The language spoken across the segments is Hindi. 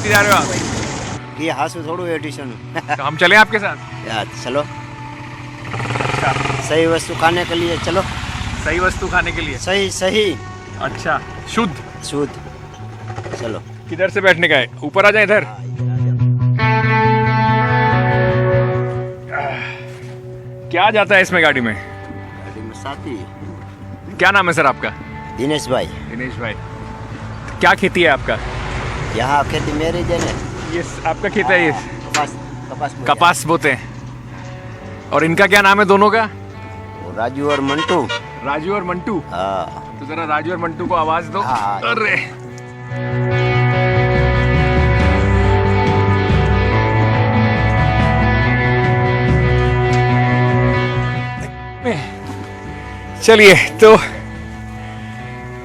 लेके जा रहे हो आप? ये हासु थोड़ू एडिशन तो हम चलें आपके साथ? यार चलो, अच्छा, सही वस्तु खाने के लिए चलो। सही वस्तु खाने के लिए? सही सही अच्छा, शुद्ध शुद्ध। चलो, किधर से बैठने का है? ऊपर आ जाए इधर। क्या जाता है इसमें गाड़ी में? गाड़ी में साथी क्या नाम है सर आपका? दिनेश भाई। दिनेश भाई, क्या खेती है आपका? यहाँ खेती मेरी देने। ये आपका खेत है? ये कपास कपास कपास बोते हैं। और इनका क्या नाम है दोनों का? वो राजू और मंटू। राजू और मंटू। हाँ तो जरा राजू और मंटू को आवाज दो। हाँ। अरे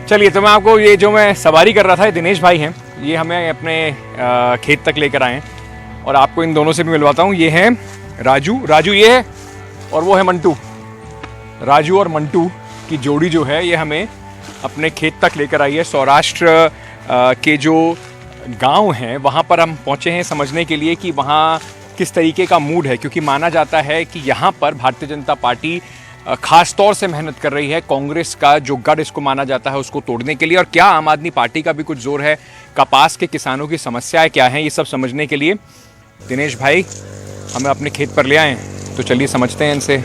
चलिए तो मैं आपको ये जो मैं सवारी कर रहा था, ये दिनेश भाई हैं, ये हमें अपने खेत तक लेकर आए हैं और आपको इन दोनों से भी मिलवाता हूँ। ये हैं राजू ये है और वो है मंटू। राजू और मंटू की जोड़ी जो है ये हमें अपने खेत तक लेकर आई है। सौराष्ट्र के जो गांव हैं वहाँ पर हम पहुँचे हैं समझने के लिए कि वहाँ किस तरीके का मूड है, क्योंकि माना जाता है कि यहाँ पर भारतीय जनता पार्टी खास तौर से मेहनत कर रही है। कांग्रेस का जो गढ़ इसको माना जाता है उसको तोड़ने के लिए, और क्या आम आदमी पार्टी का भी कुछ जोर है, कपास के किसानों की समस्याएं क्या हैं, ये सब समझने के लिए दिनेश भाई हमें अपने खेत पर ले आए हैं। तो चलिए समझते हैं इनसे।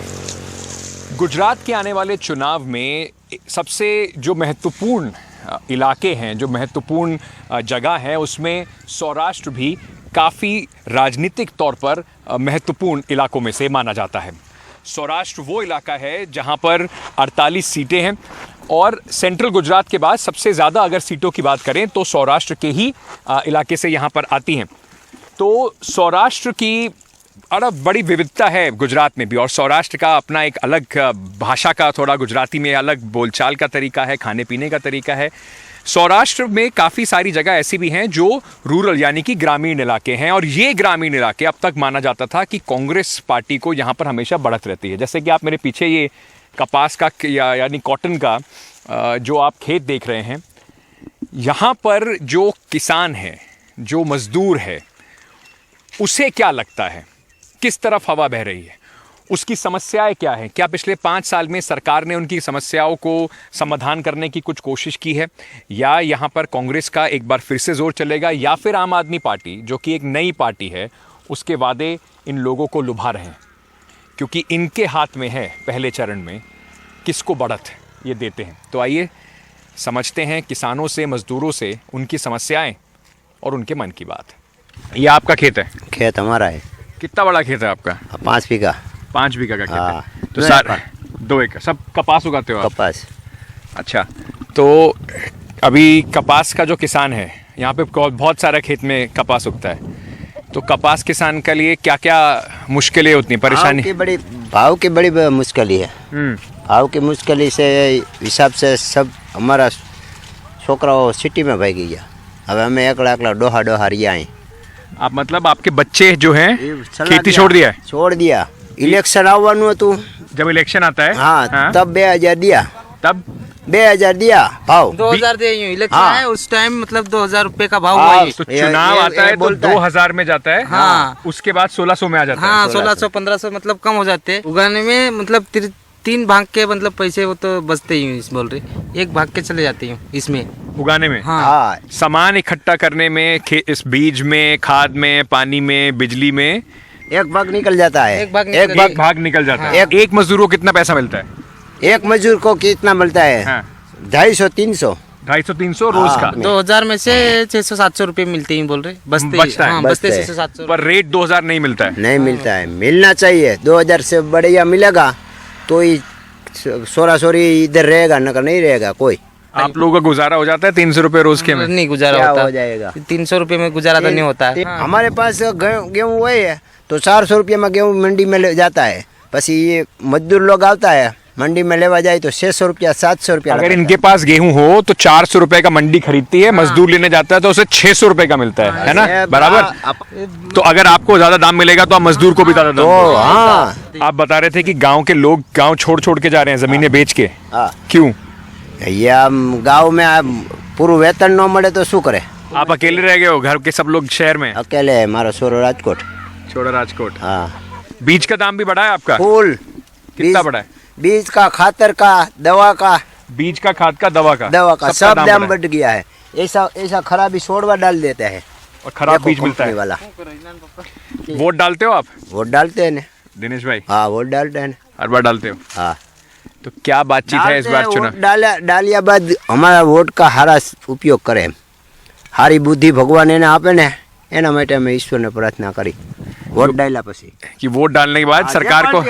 गुजरात के आने वाले चुनाव में सबसे जो महत्वपूर्ण इलाके हैं, जो महत्वपूर्ण जगह है, उसमें सौराष्ट्र भी काफ़ी राजनीतिक तौर पर महत्वपूर्ण इलाकों में से माना जाता है। सौराष्ट्र वो इलाका है जहां पर 48 सीटें हैं और सेंट्रल गुजरात के बाद सबसे ज़्यादा अगर सीटों की बात करें तो सौराष्ट्र के ही इलाके से यहां पर आती हैं। तो सौराष्ट्र की बड़ी विविधता है गुजरात में भी, और सौराष्ट्र का अपना एक अलग भाषा का, थोड़ा गुजराती में अलग बोलचाल का तरीका है, खाने पीने का तरीका है। सौराष्ट्र में काफ़ी सारी जगह ऐसी भी हैं जो रूरल यानी कि ग्रामीण इलाके हैं, और ये ग्रामीण इलाके अब तक माना जाता था कि कांग्रेस पार्टी को यहाँ पर हमेशा बढ़त रहती है। जैसे कि आप मेरे पीछे ये कपास का यानी कॉटन का जो आप खेत देख रहे हैं, यहाँ पर जो किसान है, जो मजदूर है, उसे क्या लगता है किस तरफ हवा बह रही है, उसकी समस्याएं क्या हैं, क्या पिछले 5 साल में सरकार ने उनकी समस्याओं को समाधान करने की कुछ कोशिश की है, या यहाँ पर कांग्रेस का एक बार फिर से जोर चलेगा, या फिर आम आदमी पार्टी जो कि एक नई पार्टी है उसके वादे इन लोगों को लुभा रहे हैं, क्योंकि इनके हाथ में है पहले चरण में किसको बढ़त ये देते हैं। तो आइए समझते हैं किसानों से, मजदूरों से उनकी समस्याएं और उनके मन की बात। ये आपका खेत है? खेत हमारा है। कितना बड़ा खेत है आपका? 5 बीघा। 5 बीघा का खेत हाँ, है। तो सर 2 एकड़ सब कपास उगाते हो आप? कपास। अच्छा, तो अभी कपास का जो किसान है, यहाँ पे बहुत सारा खेत में कपास उगता है, तो कपास किसान के लिए क्या क्या मुश्किलें होती हैं, परेशानी? भाव की बड़ी मुश्किल है। भाव की मुश्किल से हिसाब से सब हमारा छोकरा सिटी में भाग गया। अब हमें एकला डोहा रिया है। आप मतलब आपके बच्चे जो हैं खेती छोड़ दिया है? छोड़ दिया। इलेक्शन आवानु तू, जब इलेक्शन आता है हाँ, तब 2000 दिया। तब 2000 दिया भाव। 2000 दे इलेक्शन है उस टाइम, मतलब 2000 रुपए का भाव हाँ, हुआ ही। तो चुनाव आता है तो 2000 में जाता है। हाँ। उसके बाद 1600 में आ जाता है। हाँ, 1600-1500 मतलब कम हो जाते हैं उगाने में। मतलब 3 भाग के मतलब पैसे वो तो बचते ही इस बोल रहे, 1 भाग के चले जाते हैं इसमें उगाने में। हाँ, सामान इकट्ठा करने में, इस बीज में, खाद में, पानी में, बिजली में 1 भाग निकल जाता है। एक भाग निकल जाता है। हाँ। एक मजदूर को कितना पैसा मिलता है? एक मजदूर को कितना मिलता है? हाँ। 250-300। 250-300 रोज हाँ। का। 2000 में से 600-700 रुपए मिलते हैं बोल रहे, बचता है। हाँ, बचते बचते हैं। 600-700। पर रेट 2000 नहीं मिलता है। नहीं मिलता है, मिलना चाहिए। 2000 से बढ़िया मिलेगा तो ही सोरी इधर रहेगा, न नहीं रहेगा कोई। आप लोगों का गुजारा हो जाता है 300 रुपए रोज के में? नहीं गुजारा क्या होता हो जाएगा? 300 रुपए में गुजारा तो नहीं होता है। हमारे पास गेहूँ वही है तो 400 रुपये में गेहूँ मंडी में ले जाता है। बस ये मजदूर लोग आता है मंडी में लेवा जाए तो 600 रुपया 700 रुपया। अगर इनके पास गेहूं हो तो 400 रुपए का मंडी खरीदती है, मजदूर लेने जाता है तो उसे 600 रुपए का मिलता है ना, बराबर? तो अगर आपको ज्यादा दाम मिलेगा तो आप मजदूर को भी ज्यादा दाम दोगे। हाँ, आप बता रहे थे कि गांव के लोग गांव छोड़ छोड़ के जा रहे हैं जमीनें बेच के, हाँ। क्यों? या गाँव में पूरा वेतन न મળે तो શું કરે? आप अकेले रह गए हो, घर के सब लोग शहर में? अकेले है, मारा सोरो राजकोट। छोड़ा राजकोट। हाँ, बीज का दाम भी बढ़ा है आपका? फूल कितना बढ़ा है? बीज का, खातर का, दवा का, बीज का, खाद का, दवा का सबका सब दाम बढ़ गया है। ऐसा ऐसा खराबी छोड़वा डाल देते हैं और खराब बीज मिलता है वाला। वोट डालते हो आप वोट डालते हैं ना दिनेश भाई? हाँ, वोट डालते हैं ना। हर बार डालते हो? हाँ, तो क्या बातचीत है इस बार चुनाव? डालिया बाद हमारा वोट का हारा उपयोग करे, हारी बुद्धि भगवान એને આપે ને એના માટે અમે ઈશ્વરને પ્રાર્થના કરી વોટ ડાલ્યા પછી कि वोट डालने के बाद सरकार को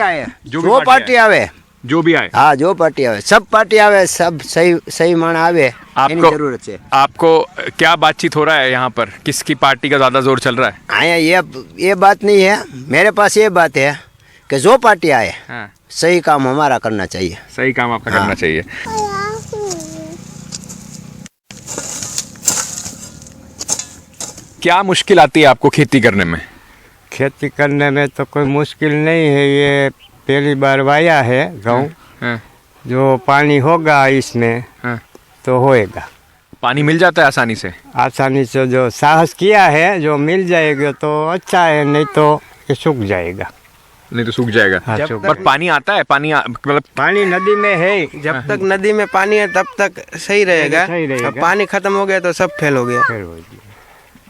जो पार्टी आवे, जो भी आए, हाँ जो पार्टी आवे, सब पार्टी आवे, सब सही सही माणस आवे, એની જરૂરત છે। आपको क्या बातचीत हो रहा है यहाँ पर? किसकी पार्टी का ज्यादा जोर चल रहा है? आया ये बात नहीं है, मेरे पास ये बात है कि जो पार्टी आए हाँ, सही काम हमारा करना चाहिए। सही काम आपका करना चाहिए। क्या मुश्किल आती है आपको खेती करने में? खेती करने में तो कोई मुश्किल नहीं है, ये पहली बार वाया है गेहूँ। हाँ, जो पानी होगा इसमें हाँ। तो होएगा पानी मिल जाता है आसानी से? आसानी से, जो साहस किया है जो मिल जाएगा तो अच्छा है, नहीं तो ये सूख जाएगा। नहीं तो सूख जाएगा। हाँ, सूख पर पानी आता है, मतलब पानी नदी में है, जब तक नदी में पानी है तब तक सही रहेगा। सही रहेगा। अब पानी खत्म हो गया तो सब फेल हो गया। फिर होगी।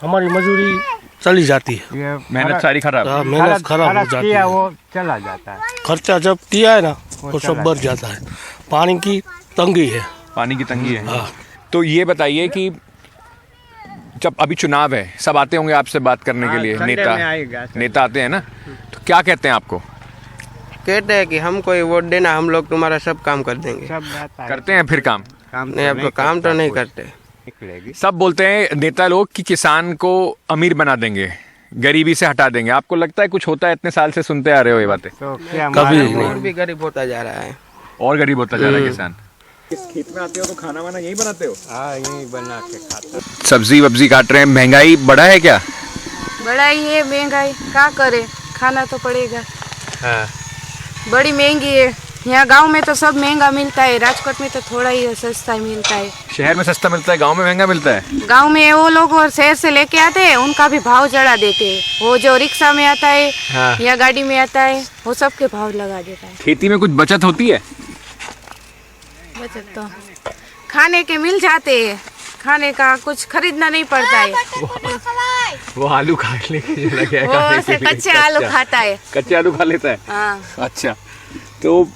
हमारी मजदूरी चली जाती है, ये मेहनत सारी खराब। हाँ, मेहनत खराब हो खर्च जाती किया है, वो चला जाता है। खर्चा जब किया है ना वो वो सब चला बढ़ जाता है। पानी की तंगी है। पानी की तंगी है। हाँ। तो ये बताइए कि जब अभी चुनाव है, सब आते होंगे आपसे बात करने के हाँ, लिए, संडे नेता में आएगा, नेता आते हैं ना, तो क्या कहते हैं आपको? कहते हैं कि हमको ये वोट देना, हम लोग तुम्हारा सब काम कर देंगे। सब बात है। करते हैं फिर काम? काम नहीं, अब तो काम तो नहीं करते। निकलेगी। सब बोलते हैं नेता लोग कि किसान को अमीर बना देंगे, गरीबी से हटा देंगे। आपको लगता है कुछ होता है? इतने साल से सुनते आ रहे हो ये बातें। तो क्या कभी मालूम नहीं। और भी गरीब होता जा रहा है। और गरीब होता जा रहा है किसान। इस खेत में आते हो तो खाना वाना यही बनाते हो? हाँ, यही बना के खाता। सब्जी वब्जी काट रहे हैं, महंगाई बढ़ा है क्या? बड़ा ही है महंगाई, क्या करे, खाना तो पड़ेगा। हाँ, बड़ी महंगी है। यहाँ गांव में तो सब महंगा मिलता है, राजकोट में तो थोड़ा ही सस्ता मिलता है। शहर में सस्ता मिलता है, गांव में महंगा मिलता है। गांव में वो लोग और शहर से लेके आते हैं, उनका भी भाव चढ़ा देते हैं। वो जो रिक्शा में आता है हाँ। या गाड़ी में आता है, वो सबके भाव लगा देता है। खेती में कुछ बचत होती है? बचत तो खाने के मिल जाते हैं, खाने का कुछ खरीदना नहीं पड़ता है। वो आलू खा लेके वो से कच्चे आलू खाता है। कच्चे आलू खा लेता है। हाँ, अच्छा, तो